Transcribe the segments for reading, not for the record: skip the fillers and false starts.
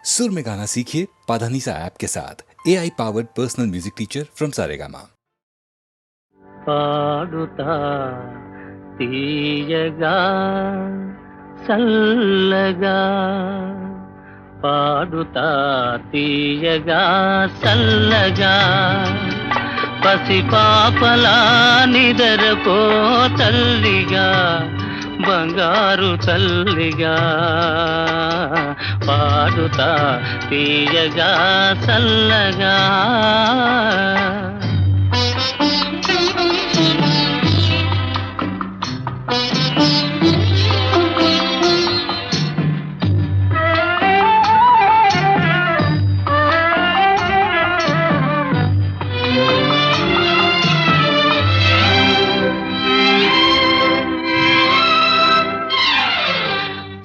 सुर में गाना सीखिए पाधानीसा ऐप के साथ AI powered personal music teacher from Saregama. పాడుతా తీయగా చల్లగా పాడుతా తీయగా చల్లగా పసిపాపలా నిదరపో తల్లిగా బంగారు తల్లిగా పాడుతా తీయగా చల్లగా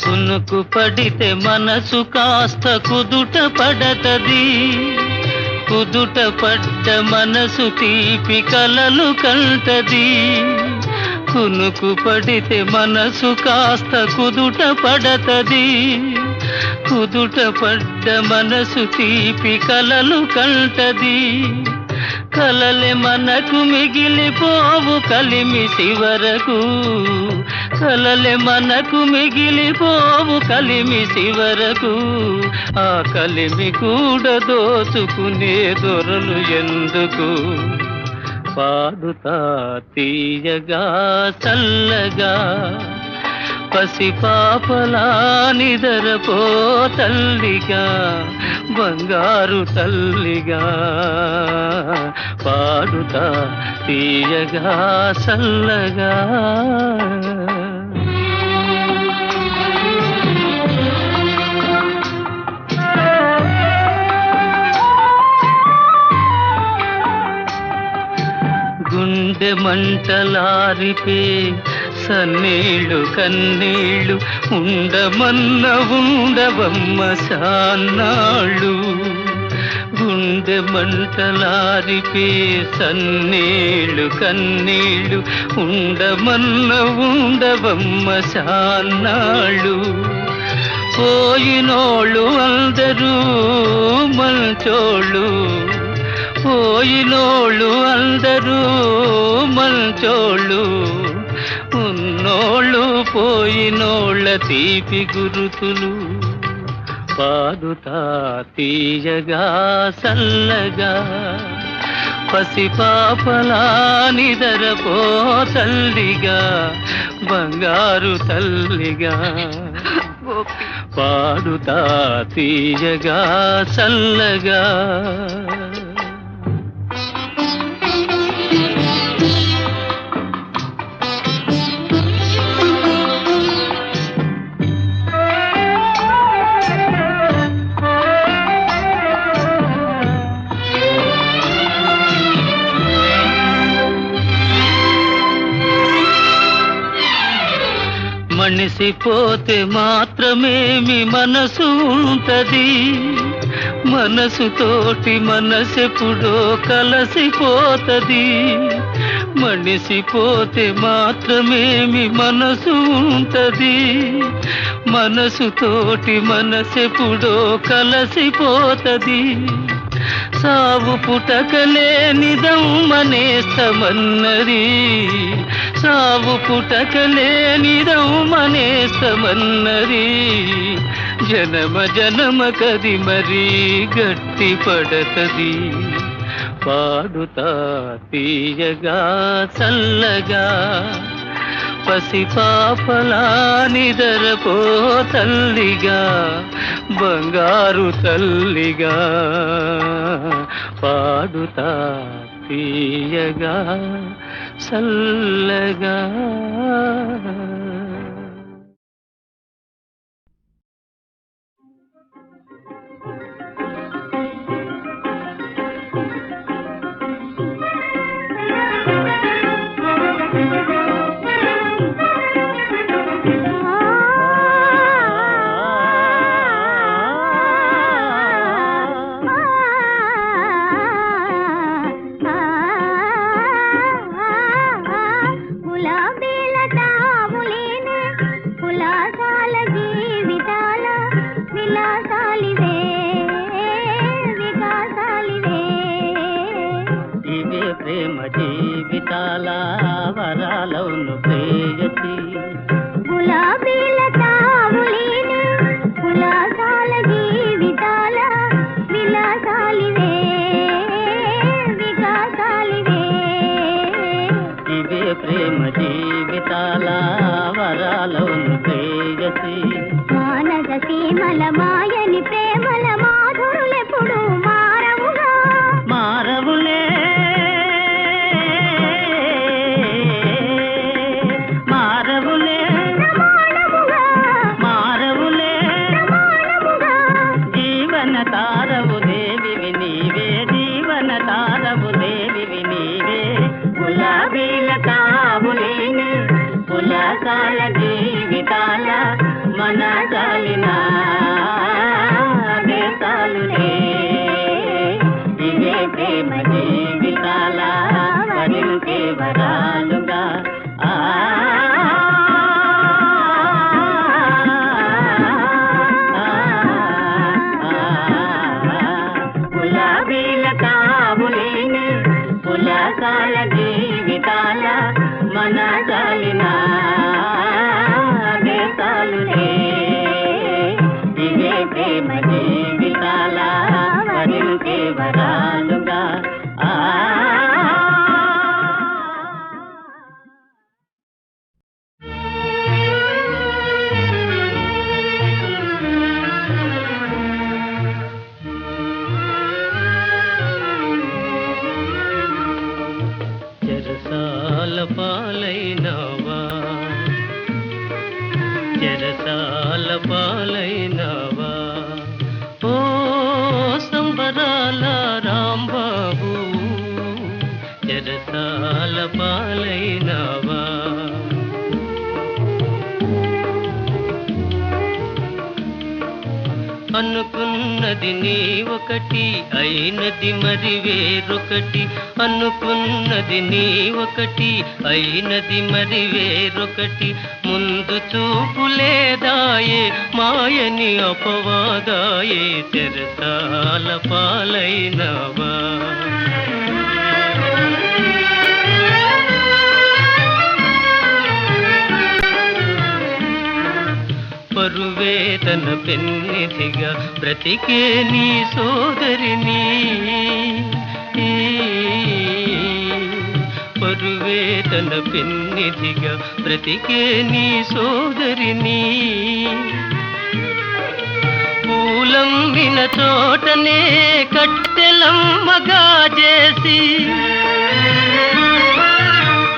కునుకు పడితే మనసు కాస్త కుదుట పడతది, కుదుట పడ్డ మనసు తీపి కలలు కంటది. కునుకు పడితే మనసు కాస్త కుదుట పడతది, కుదుట పడ్డ మనసు తీపి కలలు కంటది. కలలే మనకు మిగిలిపోవు కలిమి చివరకు, కలలే మనకు మిగిలిపోవు కలిమి చివరకు. ఆ కలిమి కూడా దోచుకునే దొరలు ఎందుకు? పాడుతా తీయగా చల్లగా పసిపాపలా నిదరపో తల్లిగా బంగారు తల్లిగా పాడుతా తీయగా చల్లగా. గుండె మంటలారిపే సన్నీళ్ళు కన్నీళ్ళు ఉండమన్న ఉండవమ్మ సాన్నాళ్ళు. గుండె మంటలారిపే సన్నీళ్ళు కన్నీళ్ళు ఉండమన్న ఉండవమ్మ సాన్నాళ్ళు. పోయినోళ్ళు అందరూ మంచోళ్ళు, పోయినోళ్ళు అందరూ మంచోళ్ళు. ఉన్నోళ్ళు పోయినోళ్ళ తీపి గురుతులు. పాడుతా తీయగా చల్లగా పసిపాపలా నిదరపో తల్లిగా బంగారు తల్లిగా పాడుతా తీయగా చల్లగా. మనిసిపోతే మాత్రమేమి మనసు ఉంటది, మనసుతోటి మనసెప్పుడో కలసిపోతది. మనిసిపోతే మాత్రమేమి మనసు ఉంటది, మనసుతోటి మనసెప్పుడో కలసిపోతది. సావు పుటకలేనిదమ్మనేస్తమన్నది, సావు పుటకలేనిదమ్మనేస్తమన్నది. జనమ జనమ కది మరీ గట్టి పడతది. పాడుతా తీయగా చల్లగా పసిపాపలా నిదరపో తల్లిగా బంగారు తల్లిగా పాడుతా తీయగా చల్లగా. గులాబీల తావుల తారవు దేవివి నీవే, జీవన తారవు దేవివి నీవే. గులాబీల తావులేని పులకాల జీవితాల మన చాలిన దేశాలులే. ఇవే ప్రేమ జీవితాల వరించే వరాలుగా. గులాబీల తావులేని పులకాల జీవితాల మన చాలిన దేశాలులే. ఇవే ప్రేమ జీవితాల వరించే వరాలుగా. చెరసాల పాలైనవా, చెరసాల పాలైనవా, ఓ సంబరాల రాంబాబు, చెరసాల పాలైనవా. అనుకున్నది నీ ఒకటి, అయినది మరి వేరొకటి. అనుకున్నది నీ ఒకటి, అయినది మరి వేరొకటి. ముందు చూపు లేదాయే, మాయని అపవాదాయే, చెరసాల పాలైనవా. పరువేదన పెన్నిధిగా బ్రతికే నీ సోదరిని, పరువేదన పెన్నిధిగా బ్రతికే నీ సోదరిని. పూలమ్మిన చోటనే కట్టెలమ్మగా చేసి,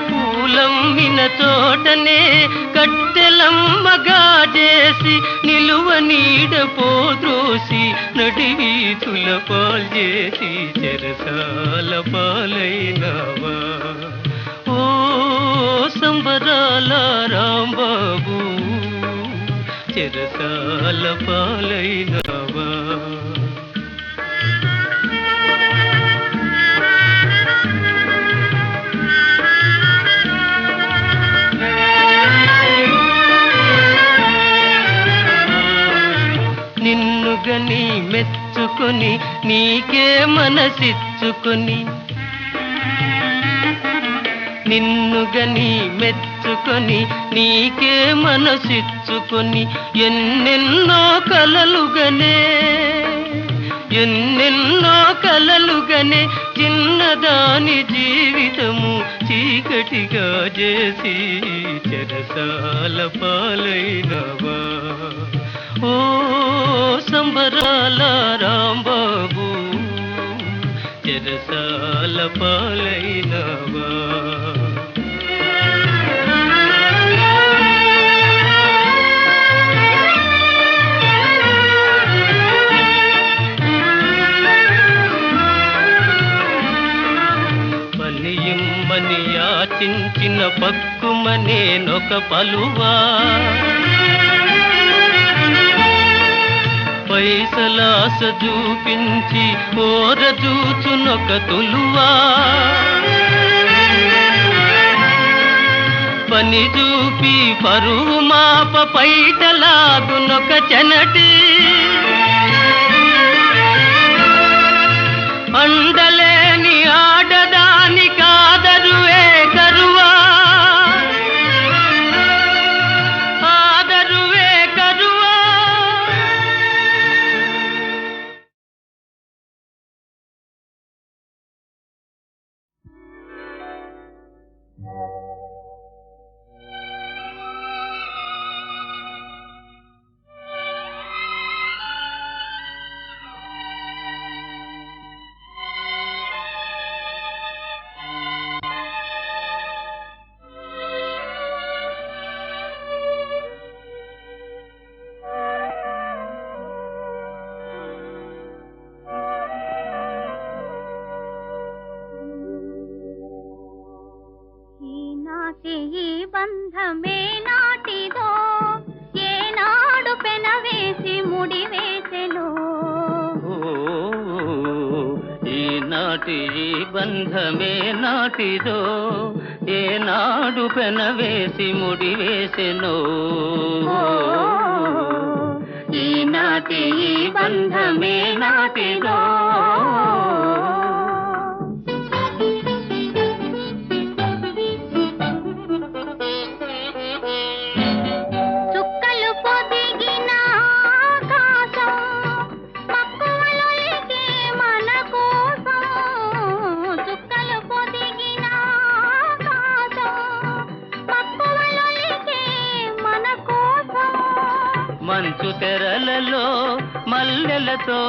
పూలమ్మిన చోటనే కట్టెలమ్మగా చేసి, నిలువ నీడ పోద్రోసి నడివీధుల పాల్చేసి, చెరసాల పాలైనవా. ఓ సంబరాల రాంబాబు, చెరసాల పాలైనవా. నిన్నుగని మెచ్చుకొని నీకే మనసిచ్చుకొని, నిన్నుగని మెచ్చుకొని నీకే మనసిచ్చుకొని, ఎన్నెన్నో కలలుగనే, ఎన్నెన్నో కలలుగనే, చిన్నదాని జీవితము చీకటిగా చేసి, చెరసాల పాలైనవా. ఓ సంబరాల రాంబాబు, చెరసాల పాలైనవా. పనియమ్మని యాచించిన పక్కుమనేనొక పలువా, పైసలాస చూపించి ఓరజూచునొక తులువా. పని చూపి పరువు మాప పైటలాగునొక చెనటి, అండలేని ఆడదాని కాదరువే కరువా, ఆదరువే కరువా. ఈనాటి ఈ బంధమే నాటిదో ఏనాడు పెనవేసి ముడివేసెనో ఈనాటి ఈ బంధమే నాటిదో మంచు తెరలలో మల్లెలతో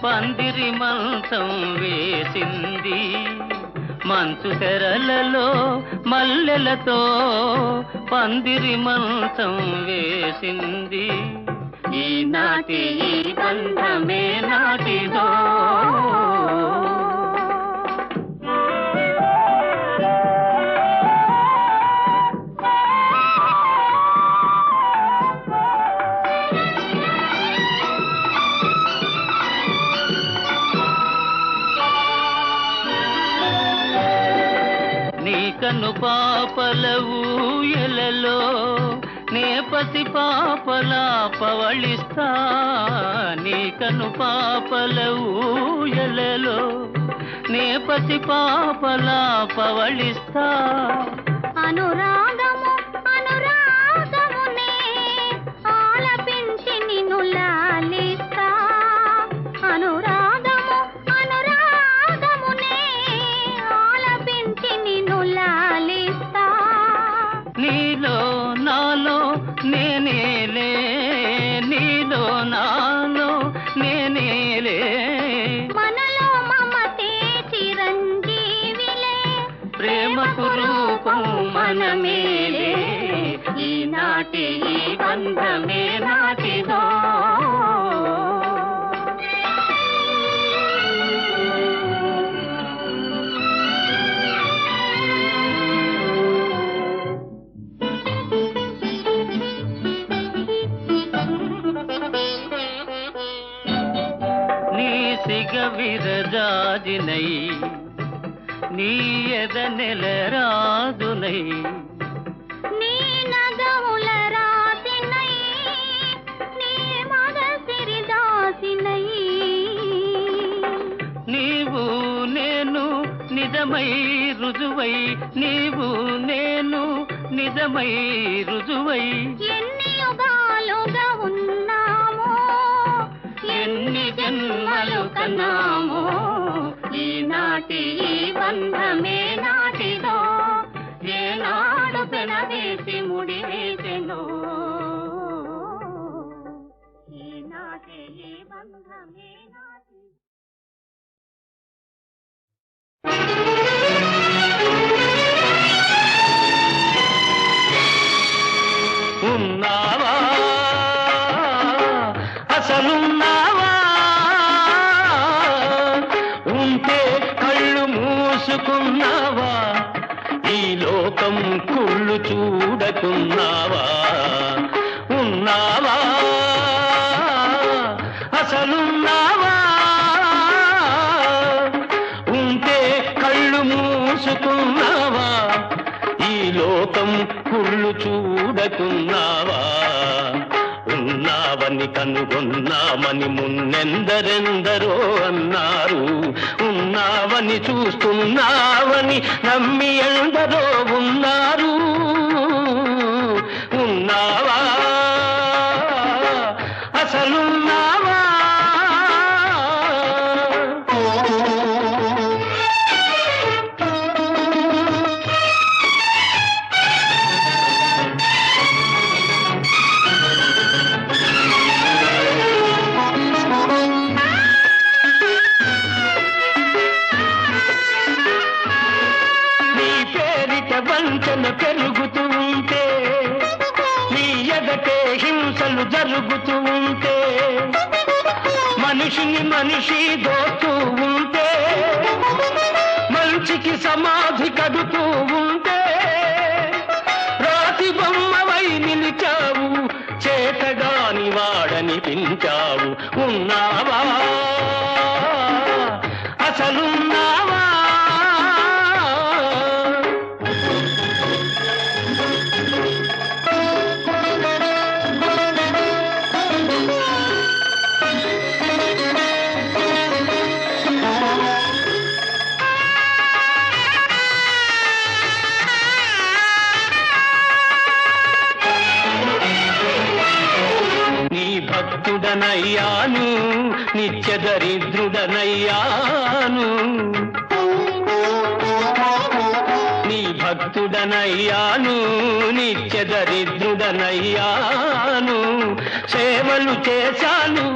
పందిరి మంచం వేసింది మంచు తెరలలో మల్లెలతో పందిరి మంచం వేసింది ఈనాటి ఈ బంధమే నాటిదో కను పాపల ఊయలలో నే పసి పాపలా పవళిస్తా నీ కను పాపల ఊయలలో నే పసి పాపలా పవళిస్తా అనురాగము అనురాగమునే ఆలపించి నిన్ను లాలిస్తా అనురాగము అనురాగమునే ఆలపించి నిన్ను లాలిస్తా నీలో నాలో నేనేలే నీలో నాలో నేనేలే మనలో మమతే చిరంజీవిలే ప్రేమకు రూపం మనమేలే ఈనాటి ఈ బంధమే నాటిదో నీ సిగ విరజాజినై నీ ఎద నెలరాజునై నీ నగముల రాతినై నీ మగ సిరిదాసినై నీవు నేను నిజమై రుజువై నీవు నేను నిజమై రుజువై ఎన్ని యుగాలుగా ఉన్నామో ఎన్ని జన్మలు కన్నామో ఈనాటి ఈ బంధమే నాటిదో ఏనాడు పెనవేసి ముడివేసెనో ఈనాటి ఈ బంధమే నాటిదో ఉన్నావా అసలున్నావా ఉంటే కళ్ళు మూసుకున్నావా ఈ లోకం కుళ్ళు చూడకున్నావా ఉన్నావా అసలున్నావా ఉంటే కళ్ళు మూసుకున్నావా ఈ లోకం కుళ్ళు చూడకున్నావా ఉన్నావని కనుగొన్నామని మున్నెందరెందరో అన్నారు ఉన్నావని చూస్తున్నావని నమ్మి ఎందరో ఉన్నారు ఉన్నావా అసలున్నావా వంచన పెరుగుతూ ఉంటే నీ ఎదటే హింసలు జరుగుతూ ఉంటే మనిషిని మనిషి దోస్తూ ఉంటే మంచికి సమాధి కడుతూ ఉంటే రాతి బొమ్మవై నిలిచావు చేతగాని వాడని పించావు ఉన్నావా అసలు నిత్య దరిద్రుడనయ్యాను, నీ భక్తుడనయ్యాను, నిత్య దరిద్రుడనయ్యాను. సేవలు చేశాను,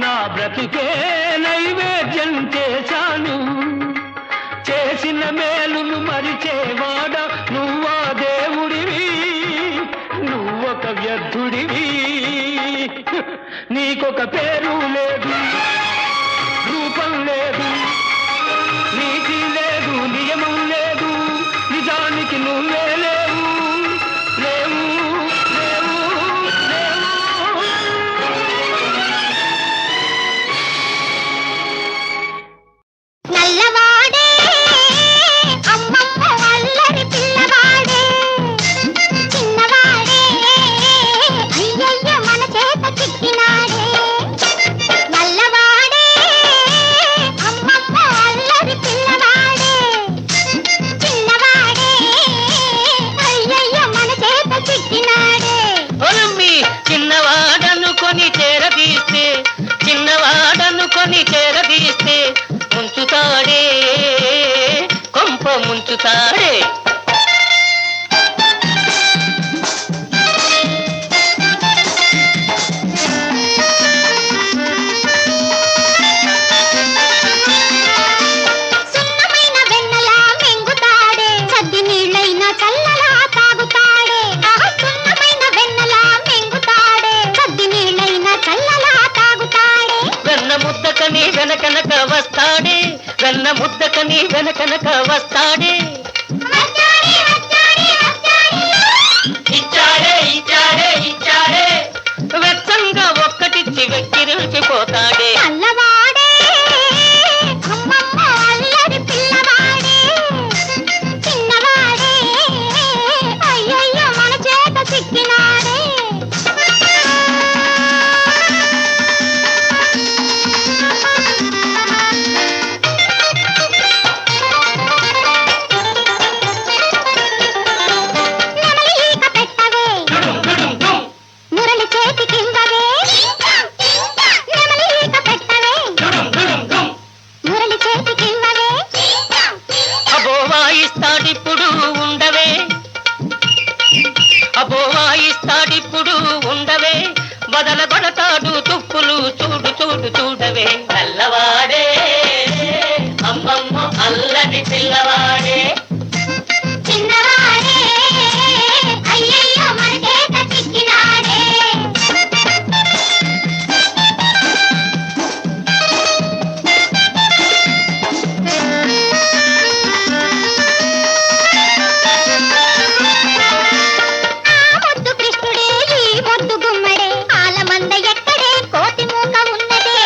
నా బ్రతుకే నైవేద్యం చేశాను. చేసిన మేలును మరిచేవాడ నువ్వా దేవుడివి, నువ్వొక వ్యర్థుడివి. నీకొక పేరు లేదు, రూపం లేదు, నీతి లేదు, నియమం లేదు, నిజానికి నువ్వే లేవు, లేవు, లేవు, లేవు. నల్లవాడే అమ్మమ్మ అల్లరి పిల్లవాడే, చిన్నవాడే అయ్యయ్య మన చేత చిక్కినాడే. నల్లవాడే అమ్మమ్మ అల్లరి పిల్లవాడే, చిన్నవాడే అయ్యయ్య మన చేత చిక్కినాడే. ఒలమ్మి చిన్నవాడనుకొని చేరదీస్తే, చిన్నవాడనుకొని చేరదీస్తే ముంచుతాడే, కొంప ముంచుతాడే. సున్నమైన వెన్నలా మెంగుతాడే, సద్ది నీళ్ళైనా చల్లలా తాగుతాడే. సున్నమైన వెన్నలా మెంగుతాడే, సద్ది నీళ్ళైనా చల్లలా తాగుతాడే. వెన్న ముద్దకని వెనకనక వస్తాడే, వెన్న ముద్దకని వెనకనక వస్తాడే. వచ్చాడే, వచ్చాడే, వచ్చాడే. ఇచ్చాడే, ఇచ్చాడే, ఇచ్చాడే. వెచ్చంగా ఒక్కటిచ్చి వెక్కిరిల్చిపోతాడే. నల్లవాడే అమ్మమ్మ అల్లరి పిల్లవాడే, చిన్నవాడే అయ్యయ్య మన చేత చిక్కినాడే. నెమలిక పెట్టవే, మురళి చేతికివ్వవే. నెమలిక పెట్టవే, మురళి చేతికివ్వవే. అబో వాయిస్తాడిప్పుడు ఉండవే, అబో వాయిస్తాడిప్పుడు ఉండవే. బదల కొడతాడు తుప్పులు చూడు చూడు చూడవే. నల్లవాడే అమ్మమ్మ అల్లరి పిల్లవాడే, చిన్నవాడే అయ్యయ్య మన చేత చిక్కినాడే. ఆ ముద్దు కృష్ణుడే ఈ ముద్దు గుమ్మడే, ఆలమంద ఎక్కడే కోతి మూక ఉన్నదే.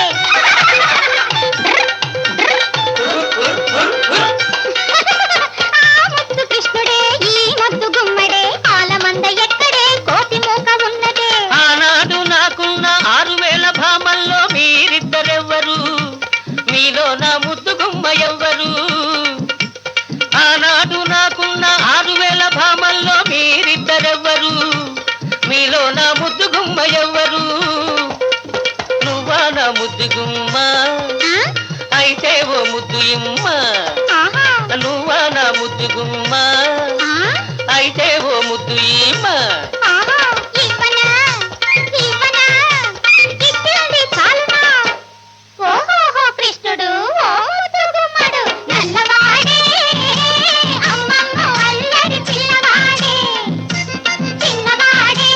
ఆ ముద్దు కృష్ణుడే ఈ ముద్దు గుమ్మడే, ఆలమంద ఎక్కడే కోతి మూక ఉన్నదే. ఆనాడు నాకున్న 6000 భామల్లో మీరిద్దరెవ్వరు, మీలో నా ముద్దు గుమ్మ ఎవ్వరు. ఆనాడు నాకున్న 6000 భామల్లో మీరిద్దరెవ్వరు, మీలో నా ముద్దు గుమ్మ ఎవ్వరు. నువ్వా నా ముద్దు గుమ్మ, ఆ? అయితే ఓ ముద్దు ఇమ్మ. ఆహా. నువ్వా నా ముద్దు గుమ్మ, ఆ? అయితే ఓ ముద్దు ఇమ్మ. ఆహా. ఇవ్వనా, ఇవ్వనా, ఇచ్చింది చాలునా. ఓహోహో కృష్ణుడు ఓ ముద్దు గుమ్మడు, నల్లవాడే అమ్మమ్మ అల్లరి పిల్లవాడే, చిన్నవాడే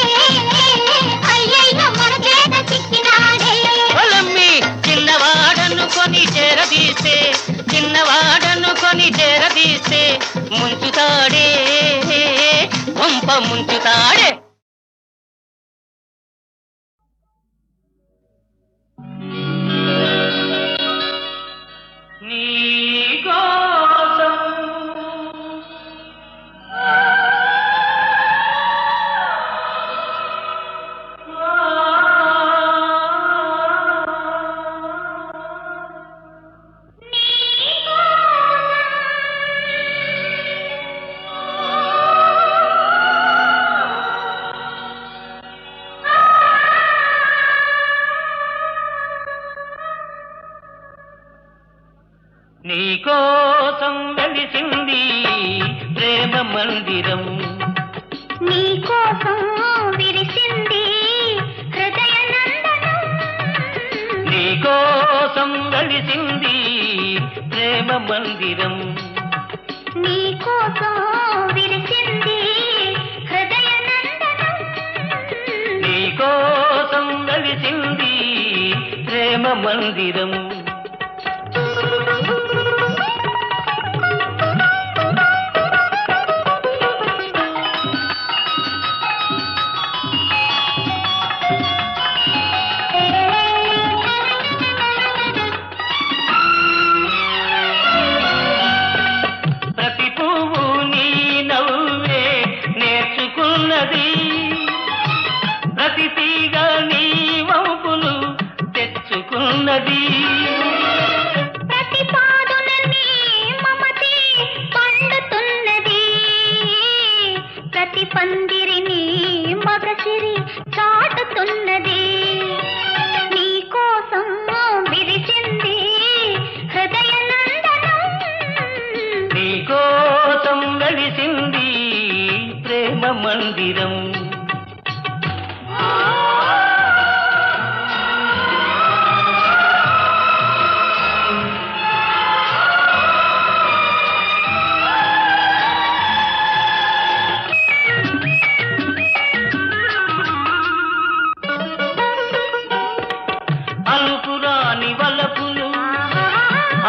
అయ్యయ్య మన చేత చిక్కినాడే. పొలమ్మి చిన్నవాడనుకొని చేరదీస్తే, చిన్నవాడనుకొని చేరదీస్తే ముంచుతాడే, కొంప ముంచుతాడే. నీకోసం వెలిసింది ప్రేమ మందిరం, నీకోసం విరిసింది హృదయ నందనం, నీకోసం వెలిసింది ప్రేమ మందిరం, నీకోసం విరిసింది హృదయ నందనం, నీకోసం వెలిసింది ప్రేమ మందిరం. ప్రతి పువ్వు నీ నవ్వే నేర్చుకున్నది, ప్రతి తీగ నీ వంపులు తెచ్చుకున్నది, ప్రతి పాదున నీ మమతే పండుతున్నది, ప్రతి పందిరి నీ మగసిరి చాటుతున్నది, నీకోసం విరిసింది హృదయ నందనం, నీకోసం వెలిసింది ప్రేమ మందిరం. అనుకురాని వలపులు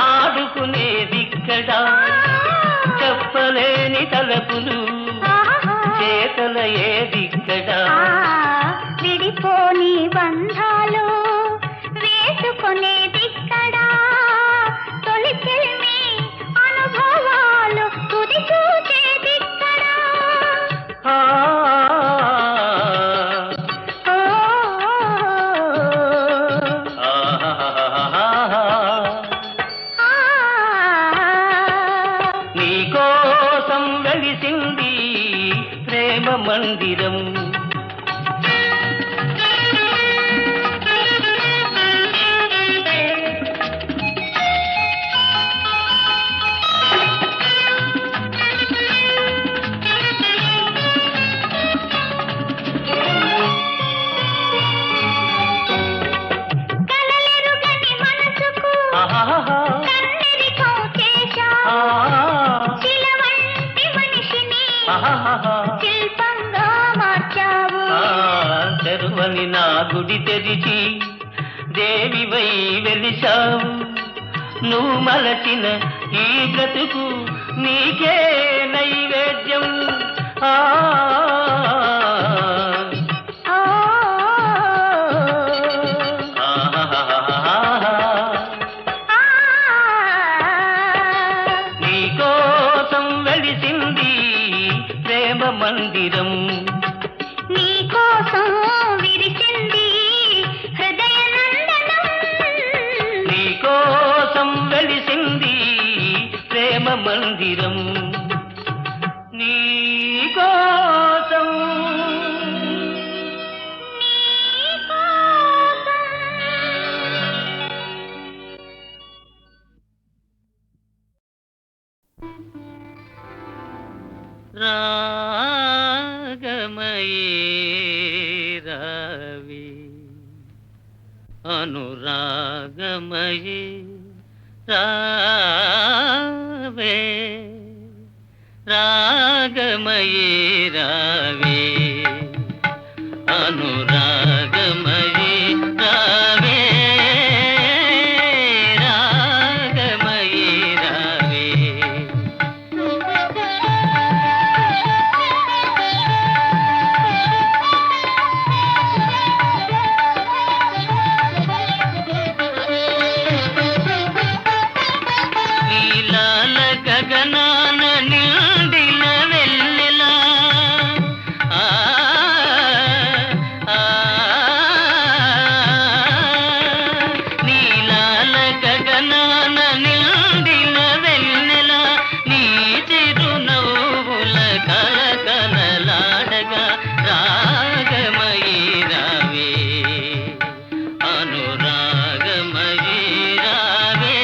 ఆడుకునేదిక్కడ, చెప్పలేని తలపులు చేతల ఏదిక్కడ, విడిపోని బంధాలు వేసుకునేదిక్కడ, తొలి చెల్మి అనుభవాలు తుది చూచేదిక్కడ, ఆ, నీకోసం వెలిసింది ప్రేమ మందిరం, కలలెరుగని మనసుకు ఆహాహా, కన్నెరికం చేశావు, శిలవంటి మనిషిని ఆహాహా, శిల్పంగా మార్చావు, తెరువని నా గుడి తెరిచి దేవివై వెలిశావు, నువ్వు మలచిన ఈ బ్రతుకు నీకే నైవేద్యం, ఆ నీకోసం వెలిసింది ప్రేమ మందిరం, నీకోసం విరిసింది హృదయ నందనం, నీకోసం వెలిసింది ప్రేమ మందిరం, నీకోసం. రాగమయే రావి అనురాగమయే రావే, రాగమయే రావే అనురాగమయే రావే, రాగమయే రావే. నీలాల గగనాన నిండిన వెన్నెలా, ఆ, ఆ, నీలాల గగనాన నిండిన వెన్నెలా, నీ చిరునవ్వుల కలకలలాడగా రాగమయీ రావే, అనురాగమయీ రావే,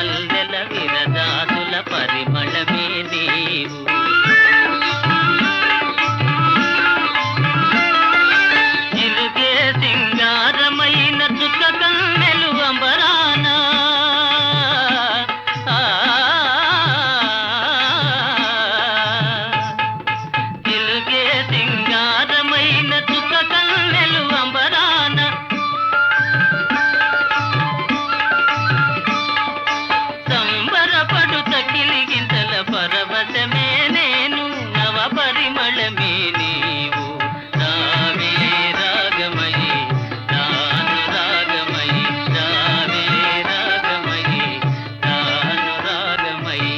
మల్లెల విరజాతుల పరిమళమే నీవు. చిలుకే సింగారమైన చుక్క కన్నెలు అంబరానా. చిలుకే సింగారమైన చుక్క కన్నెలు అంబరాన. సంబరపడుత కిలిగింతల పరవశమే నేను, నవ పరిమళమే నీవు. రావే రాగమయి నాను రాగమయి, రావే రాగమయి నాను రాగమయి.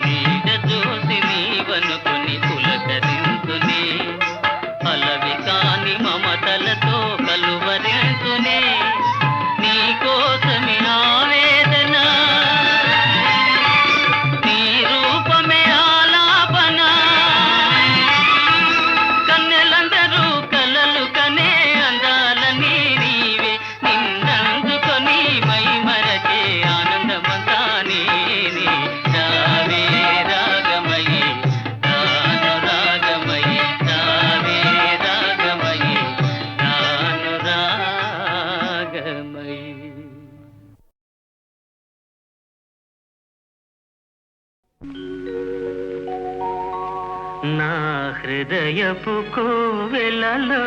నీడ చూసి నీవనుకుని పులకరింతునే, అలవి కాని మమతలతో కలువరింతునే. నీకోసమే ఆవేదన, నీ రూపమే ఆలాపన. కన్నెలందరూ కలలు కనే అందాలని నీవే, నిన్నందుకొని మై మరచే ఆనందమంతా నేనే. రావే రాగమయి నాను రాగమయి, రావే రాగమయి నాను రాగమయి. నా హృదయపు కోవెలలో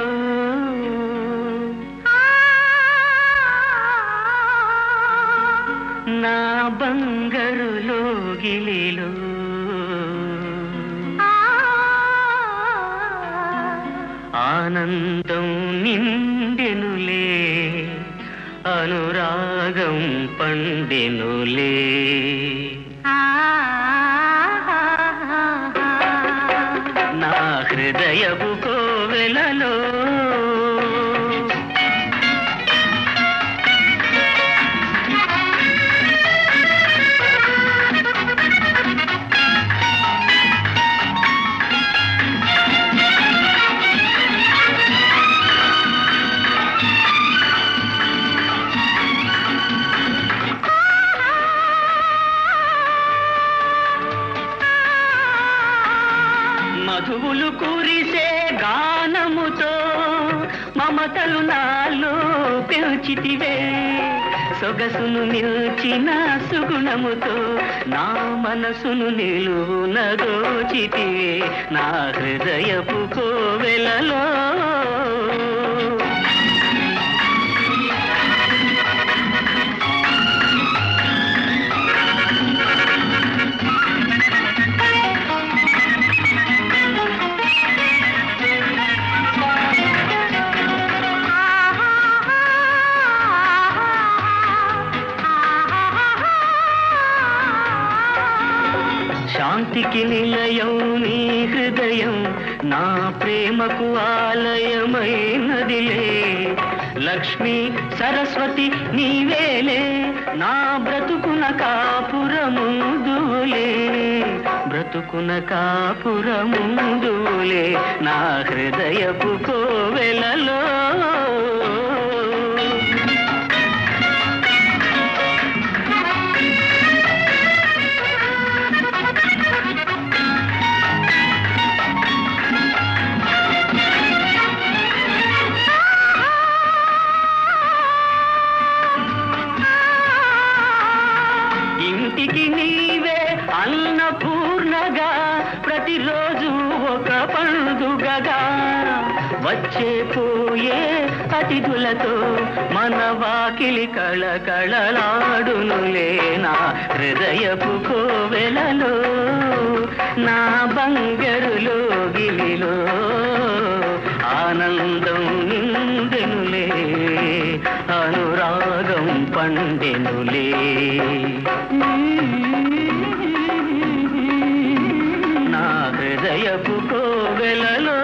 నా బంగారు లోగిలిలో ఆనందం నిండెనులే, అనురాగం పండెనులే. నా హృదయపు కోవెలలో మధువులు కురిసే గానముతో మమతలు నాలో పెంచితివే. సొగసును నిల్చిన సుగుణముతో నా మనసును నిలువున దోచితివే. నా హృదయపు కోవెలలో శాంతికి నిలయం నీ హృదయం, నా ప్రేమకు ఆలయమైనదిలే. లక్ష్మి సరస్వతి నీవేలే, నా బ్రతుకున కాపురముందులే, బ్రతుకున కాపురముందులే. నా హృదయపు కోవెలలో ఇంటికి నీవే అన్నపూర్ణగా, ప్రతిరోజు ఒక పండుగగా. వచ్చే పోయే అతిథులతో మన వాకిలి కళకళలాడునులే. నా హృదయపు కోవెలలో నా బంగారు లోగిలిలో ఆనందం నిండెనులే, అనురాగం పండెనులే. నా హృదయపు కోవెలలో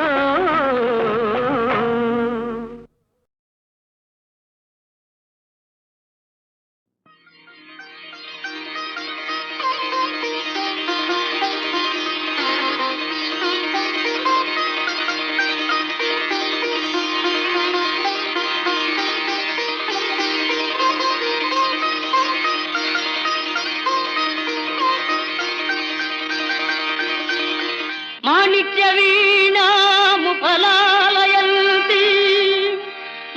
మాణిక్య వీణాముపలాలయంతి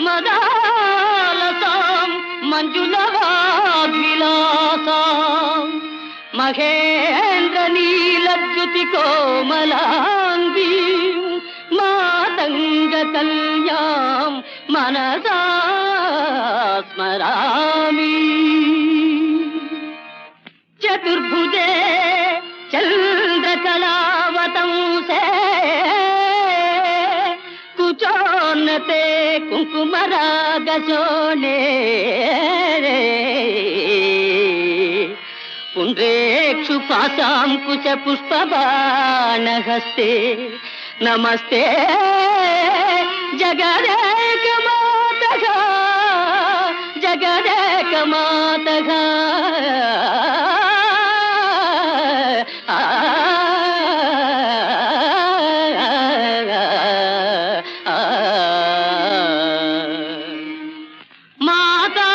మదాలసాం మంజులవాగ్విలాసాం మహేంద్ర నీలద్యుతి కోమలాంగీ మాతంగ కళ్యాం మనసా స్మరామి. చతుర్భుజే చంద్రకళావతంసే కుచోన్నతే కుంకుమరాగశోణే పుండ్రేక్షు పాశాంకుశ పుష్పబాణహస్తే నమస్తే జగదేకమాతః జగదేకమాతః. మాతా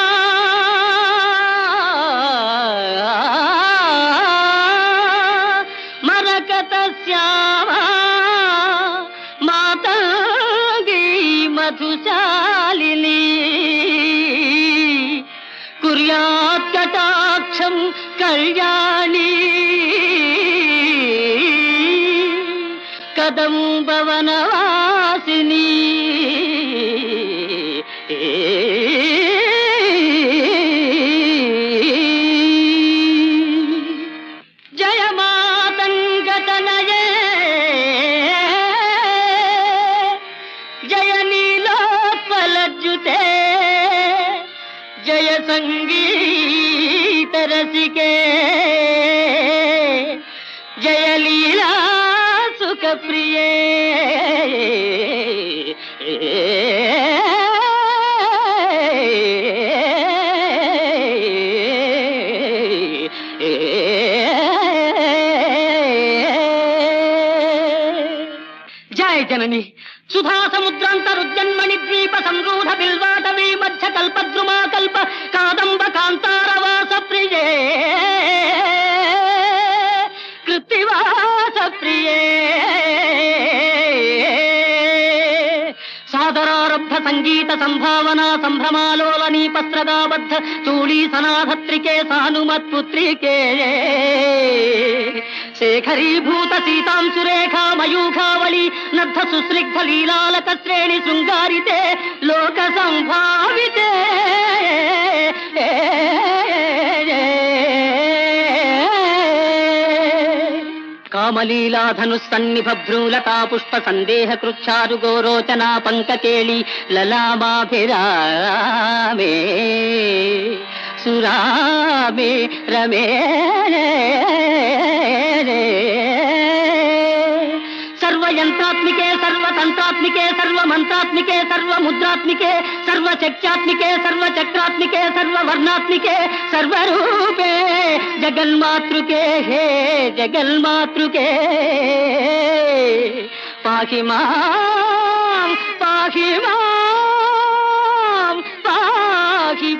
మరకతస్యామా మాతంగీ మధుశాలిని కుర్యాత్ కటాక్షం కళ్యాణి కదంబవనవాసిని. జయ మాతంగతనయే జయ నీలోత్పలజ్జుతే జయ సంగీత రసికే జయ లీలా సుఖ ప్రియే. జయ జనని సుధా సముద్రాంతరుద్యన్మణి ద్వీప సంరూఢ బిల్వాటవీ మధ్య కల్పద్రుమా కల్ప కాదంబ కాంతారవాస ప్రియే కృత్తివాస ప్రియే. సాదరారబ్ధ సంగీత సంభావనా సంభ్రమాలోలనీ పత్రగాబద్ధ చూళీ సనాధత్రికే సానుమత్పుత్రికే శేఖరీభూత సీతాంశురేఖా మయూఖావళి నద్ధ సుస్నిగ్ధ లీలాలక శ్రేణి శృంగారితే లోక సంభావితే కామలీలాధనుస్సన్నిభ భ్రూలతా పుష్ప సందేహ కృచ్చారు గోరోచనా పంకకేళి లలామాభిరామే సురామే రమే సర్వయంత్రాత్మికే సర్వతంత్రాత్మికే సర్వమంత్రాత్మికే సర్వముద్రాత్మికే సర్వశక్త్యాత్మికే సర్వచక్రాత్మికే సర్వవర్ణాత్మికే సర్వరూపే జగన్మాతృకే హే జగన్మాతృకే పాహి మాం పాహి మాం పాహి